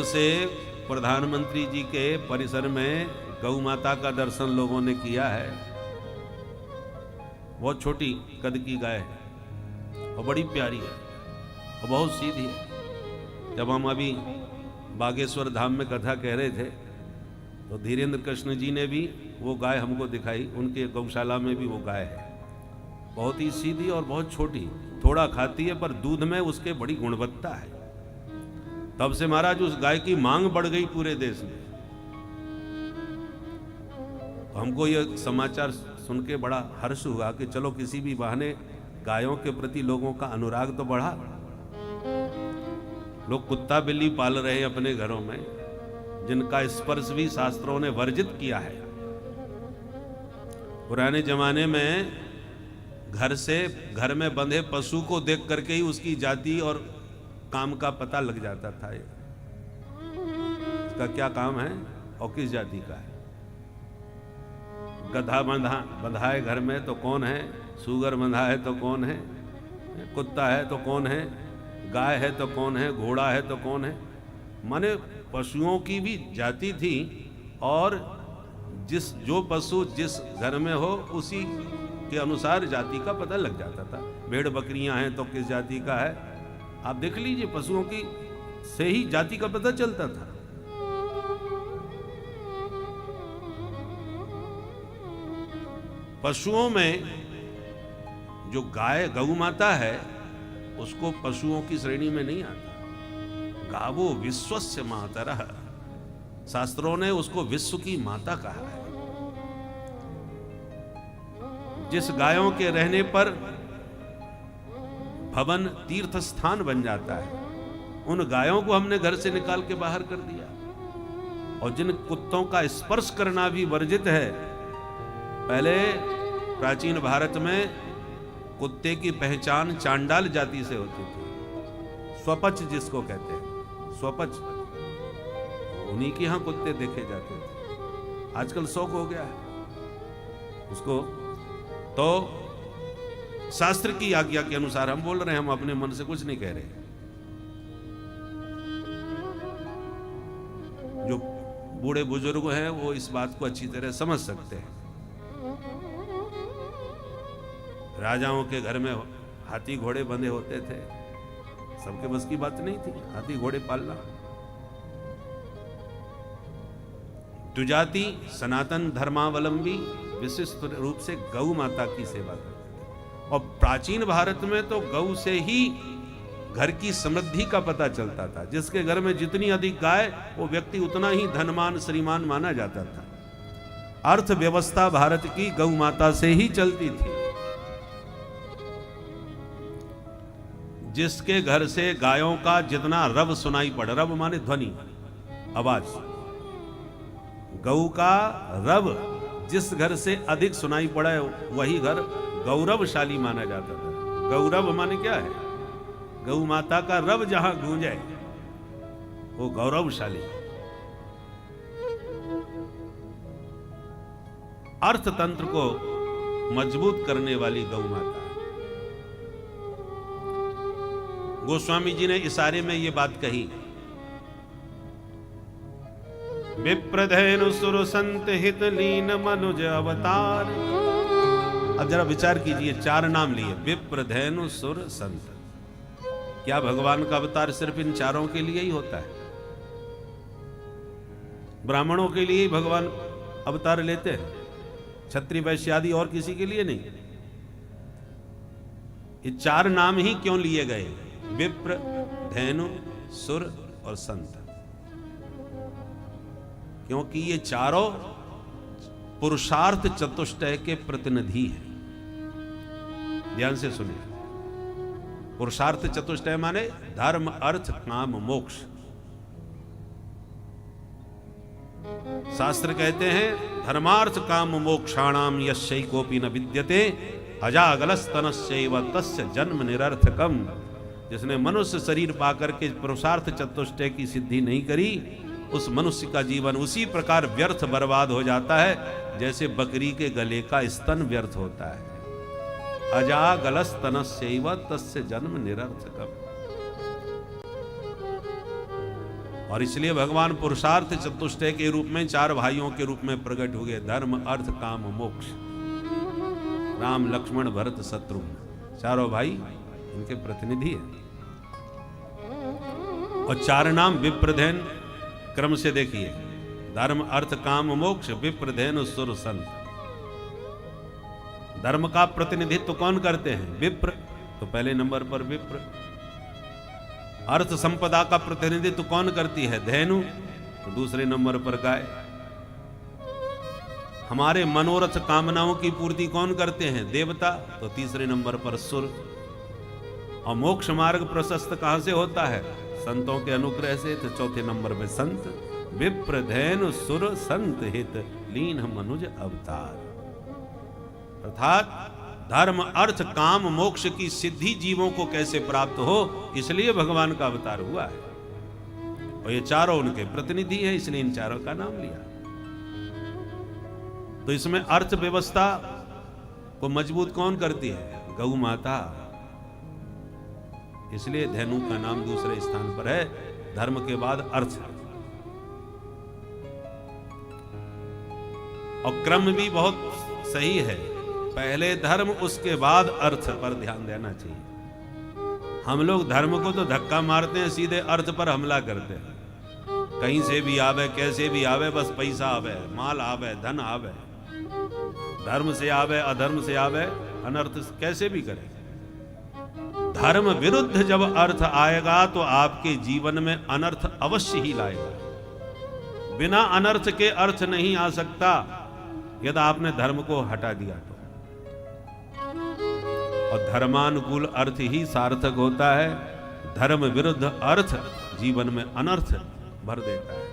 से प्रधानमंत्री जी के परिसर में गौ माता का दर्शन लोगों ने किया है। बहुत छोटी कद की गाय है और बड़ी प्यारी है और बहुत सीधी है। जब हम अभी बागेश्वर धाम में कथा कह रहे थे तो धीरेन्द्र कृष्ण जी ने भी वो गाय हमको दिखाई। उनके गौशाला में भी वो गाय है, बहुत ही सीधी और बहुत छोटी, थोड़ा खाती है पर दूध में उसके बड़ी गुणवत्ता है। तब से महाराज उस गाय की मांग बढ़ गई पूरे देश में। तो हमको यह समाचार सुन के बड़ा हर्ष हुआ कि चलो किसी भी बहाने गायों के प्रति लोगों का अनुराग तो बढ़ा। लोग कुत्ता बिल्ली पाल रहे हैं अपने घरों में, जिनका स्पर्श भी शास्त्रों ने वर्जित किया है। पुराने जमाने में घर में बंधे पशु को देख करके ही उसकी जाति और काम का पता लग जाता था। इसका क्या काम है और किस जाति का है। गधा बंधा है घर में तो कौन है, सूगर बंधा है तो कौन है, कुत्ता है तो कौन है, गाय है तो कौन है, घोड़ा है तो कौन है। माने पशुओं की भी जाति थी और जो पशु जिस घर में हो उसी के अनुसार जाति का पता लग जाता था। भेड़ बकरियां हैं तो किस जाति का है, आप देख लीजिए, पशुओं की से ही जाति का पता चलता था। पशुओं में जो गाय गौ माता है उसको पशुओं की श्रेणी में नहीं आता। गावो विश्वस्य मातरः, शास्त्रों ने उसको विश्व की माता कहा है। जिस गायों के रहने पर भवन तीर्थ स्थान बन जाता है, उन गायों को हमने घर से निकाल के बाहर कर दिया। और जिन कुत्तों का स्पर्श करना भी वर्जित है। पहले प्राचीन भारत में कुत्ते की पहचान चांडाल जाति से होती थी, स्वपच जिसको कहते हैं, स्वपच, उन्हीं के यहां कुत्ते देखे जाते थे। आजकल शौक हो गया है उसको। तो शास्त्र की आज्ञा के अनुसार हम बोल रहे हैं, हम अपने मन से कुछ नहीं कह रहे। जो बूढ़े बुजुर्ग हैं वो इस बात को अच्छी तरह समझ सकते हैं। राजाओं के घर में हाथी घोड़े बंधे होते थे, सबके बस की बात नहीं थी हाथी घोड़े पालना। द्विजाति सनातन धर्मावलंबी विशिष्ट रूप से गौ माता की सेवा करते। और प्राचीन भारत में तो गौ से ही घर की समृद्धि का पता चलता था। जिसके घर में जितनी अधिक गाय, वो व्यक्ति उतना ही धनवान श्रीमान माना जाता था। अर्थव्यवस्था भारत की गौ माता से ही चलती थी। जिसके घर से गायों का जितना रव सुनाई पड़े, रव माने ध्वनि, आवाज, गौ का रव जिस घर से अधिक सुनाई पड़े वही घर गौरवशाली माना जाता था। गौरव माने क्या है, गौ माता का रव जहां गूंजे वो गौरवशाली। अर्थतंत्र को मजबूत करने वाली गौ माता। गोस्वामी जी ने इशारे में ये बात कही, विप्रधेनु सुर संत हित लीन मनुज अवतार। अब जरा विचार कीजिए, 4 नाम लिए, विप्रधेनु सुर संत। क्या भगवान का अवतार सिर्फ इन 4 के लिए ही होता है? ब्राह्मणों के लिए ही भगवान अवतार लेते हैं, क्षत्रिय वैश्य आदि और किसी के लिए नहीं। ये 4 नाम ही क्यों लिए गए? विप्र, धेनु, सुर और संत। क्योंकि ये चारों पुरुषार्थ चतुष्टय के प्रतिनिधि हैं। ध्यान से सुनिए, पुरुषार्थ चतुष्टय माने धर्म अर्थ काम मोक्ष। शास्त्र कहते हैं धर्मार्थ काम मोक्षाणाम यस्यैकोपि न विद्यते अजागलस्तनस्यैव तस्य जन्म निरर्थकम। जिसने मनुष्य शरीर पाकर के पुरुषार्थ चतुष्टय की सिद्धि नहीं करी, उस मनुष्य का जीवन उसी प्रकार व्यर्थ बर्बाद हो जाता है जैसे बकरी के गले का स्तन व्यर्थ होता है। अजागलस्तनस्यैव तस्य जन्म निरर्थकम। और इसलिए भगवान पुरुषार्थ चतुष्टय के रूप में 4 भाइयों के रूप में प्रकट हुए, धर्म अर्थ काम मोक्ष। राम लक्ष्मण भरत शत्रुघ्न 4 भाई इनके प्रतिनिधि हैं। और 4 नाम विप्रधेन क्रम से देखिए, धर्म अर्थ काम मोक्ष, विप्रधेन सुर संत। धर्म का प्रतिनिधित्व कौन करते हैं? विप्र, तो पहले नंबर पर विप्र। अर्थ संपदा का प्रतिनिधित्व कौन करती है? धेनु, तो दूसरे नंबर पर गाय। हमारे मनोरथ कामनाओं की पूर्ति कौन करते हैं? देवता, तो तीसरे नंबर पर सुर। और मोक्ष मार्ग प्रशस्त कहां से होता है? संतों के अनुग्रह से, तो चौथे नंबर पे संत। विप्र धैनु सुर संत हित लीन मनुज अवतार। अर्थात धर्म अर्थ काम मोक्ष की सिद्धि जीवों को कैसे प्राप्त हो, इसलिए भगवान का अवतार हुआ है। और ये 4 उनके प्रतिनिधि हैं, इसलिए इन 4 का नाम लिया। तो इसमें अर्थव्यवस्था को मजबूत कौन करती है? गौ माता। इसलिए धेनु का नाम दूसरे स्थान पर है, धर्म के बाद अर्थ। और क्रम भी बहुत सही है, पहले धर्म उसके बाद अर्थ पर ध्यान देना चाहिए। हम लोग धर्म को तो धक्का मारते हैं, सीधे अर्थ पर हमला करते हैं। कहीं से भी आवे, कैसे भी आवे, बस पैसा आवे, माल आवे, धन आवे। धर्म से आवे, अधर्म से आवे, अनर्थ कैसे भी करे। धर्म विरुद्ध जब अर्थ आएगा तो आपके जीवन में अनर्थ अवश्य ही लाएगा। बिना अनर्थ के अर्थ नहीं आ सकता यदि आपने धर्म को हटा दिया तो। और धर्मानुकूल अर्थ ही सार्थक होता है, धर्म विरुद्ध अर्थ जीवन में अनर्थ भर देता है।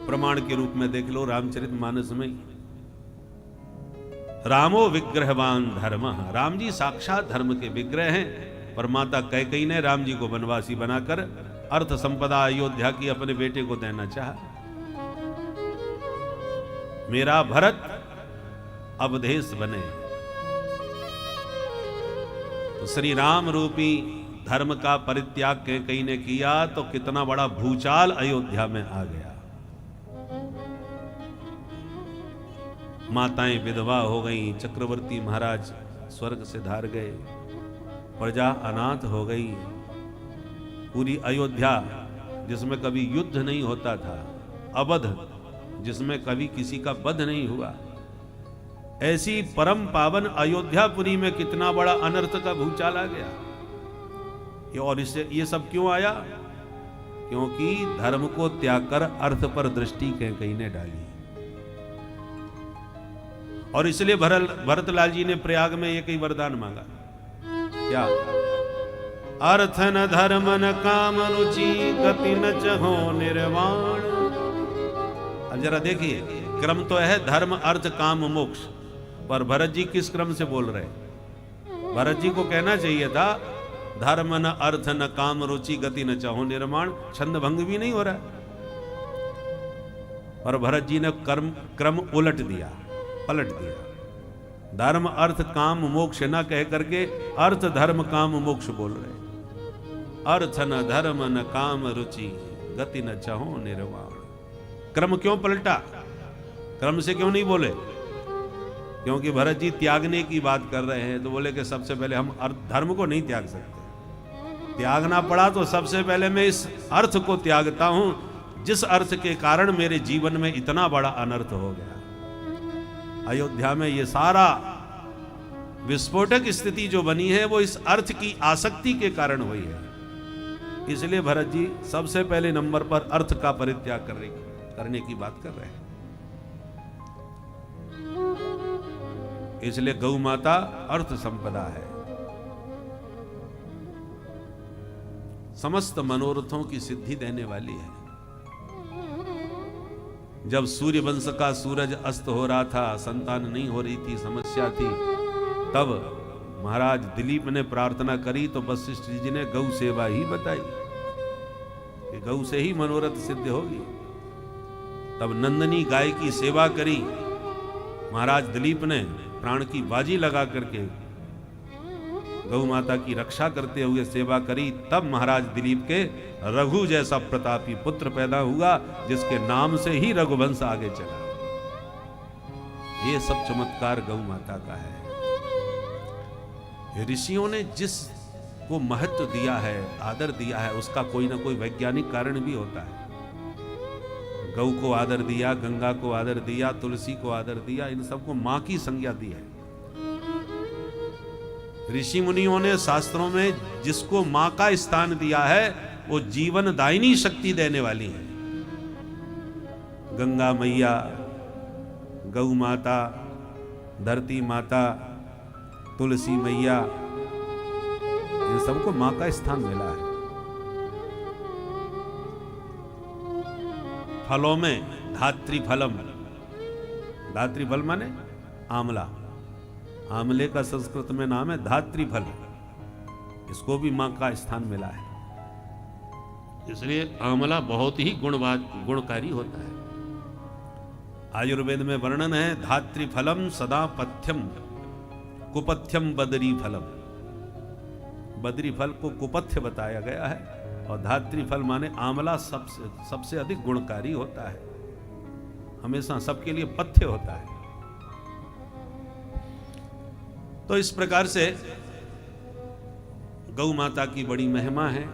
प्रमाण के रूप में देख लो रामचरितमानस में, रामो विग्रहवान धर्म। राम जी साक्षात धर्म के विग्रह हैं, पर माता कैकेयी ने राम जी को वनवासी बनाकर अर्थ संपदा अयोध्या की अपने बेटे को देना चाहा। मेरा भरत अवधेश बने। तो श्री राम रूपी धर्म का परित्याग कैकेयी ने किया तो कितना बड़ा भूचाल अयोध्या में आ गया। माताएं विधवा हो गई, चक्रवर्ती महाराज स्वर्ग से धार गए, प्रजा अनाथ हो गई। पूरी अयोध्या जिसमें कभी युद्ध नहीं होता था, अवध जिसमें कभी किसी का वध नहीं हुआ, ऐसी परम पावन अयोध्यापुरी में कितना बड़ा अनर्थ का भूचाल आ गया। और इससे ये सब क्यों आया? क्योंकि धर्म को त्याग कर अर्थ पर दृष्टि कैकेयी ने डाली। और इसलिए भरतलाल जी ने प्रयाग में एक ही वरदान मांगा, क्या? अर्थ न धर्म न काम रुचि गति न चहो निर्वाण। अब जरा देखिए, क्रम तो है धर्म अर्थ काम मोक्ष, पर भरत जी किस क्रम से बोल रहे? भरत जी को कहना चाहिए था धर्म न अर्थ न काम रुचि गति न चाहो निर्माण। छंद भंग भी नहीं हो रहा, पर भरत जी ने क्रम उलट दिया, पलट दिया। धर्म अर्थ काम मोक्ष न कह करके अर्थ धर्म काम मोक्ष बोल रहे। अर्थ न धर्म न काम रुचि गति न चाहो निर्वाण। क्रम क्यों पलटा? क्रम से क्यों नहीं बोले? क्योंकि भरत जी त्यागने की बात कर रहे हैं, तो बोले कि सबसे पहले हम धर्म को नहीं त्याग सकते। त्यागना पड़ा तो सबसे पहले मैं इस अर्थ को त्यागता हूं, जिस अर्थ के कारण मेरे जीवन में इतना बड़ा अनर्थ हो गया। अयोध्या में ये सारा विस्फोटक स्थिति जो बनी है वो इस अर्थ की आसक्ति के कारण हुई है। इसलिए भरत जी सबसे पहले नंबर पर अर्थ का परित्याग करने की बात कर रहे हैं। इसलिए गौ माता अर्थ संपदा है, समस्त मनोरथों की सिद्धि देने वाली है। जब सूर्य वंश का सूरज अस्त हो रहा था, संतान नहीं हो रही थी, समस्या थी, तब महाराज दिलीप ने प्रार्थना करी तो वशिष्ठ जी ने गौ सेवा ही बताई कि गौ से ही मनोरथ सिद्ध होगी। तब नंदनी गाय की सेवा करी महाराज दिलीप ने, प्राण की बाजी लगा करके गौ माता की रक्षा करते हुए सेवा करी, तब महाराज दिलीप के रघु जैसा प्रतापी पुत्र पैदा हुआ, जिसके नाम से ही रघुवंश आगे चला। ये सब चमत्कार गौ माता का है। ऋषियों ने जिस को महत्व दिया है, आदर दिया है, उसका कोई ना कोई वैज्ञानिक कारण भी होता है। गौ को आदर दिया, गंगा को आदर दिया, तुलसी को आदर दिया, इन सबको मां की संज्ञा दी है। ऋषि मुनियों ने शास्त्रों में जिसको मां का स्थान दिया है, वो जीवन दायिनी शक्ति देने वाली है। गंगा मैया, गौ माता, धरती माता, तुलसी मैया, इन सबको मां का स्थान मिला है। फलों में धात्री फलम, धात्री फल माने आंवला, आंवले का संस्कृत में नाम है धात्री फल, इसको भी मां का स्थान मिला है। इसलिए आंवला बहुत ही गुणकारी होता है। आयुर्वेद में वर्णन है, धात्री फलम सदा पथ्यम कुपथ्यम बदरी फलम। बदरी फल को कुपथ्य बताया गया है, और धात्री फल माने आंवला सबसे अधिक गुणकारी होता है, हमेशा सबके लिए पथ्य होता है। तो इस प्रकार से गौ माता की बड़ी महिमा है।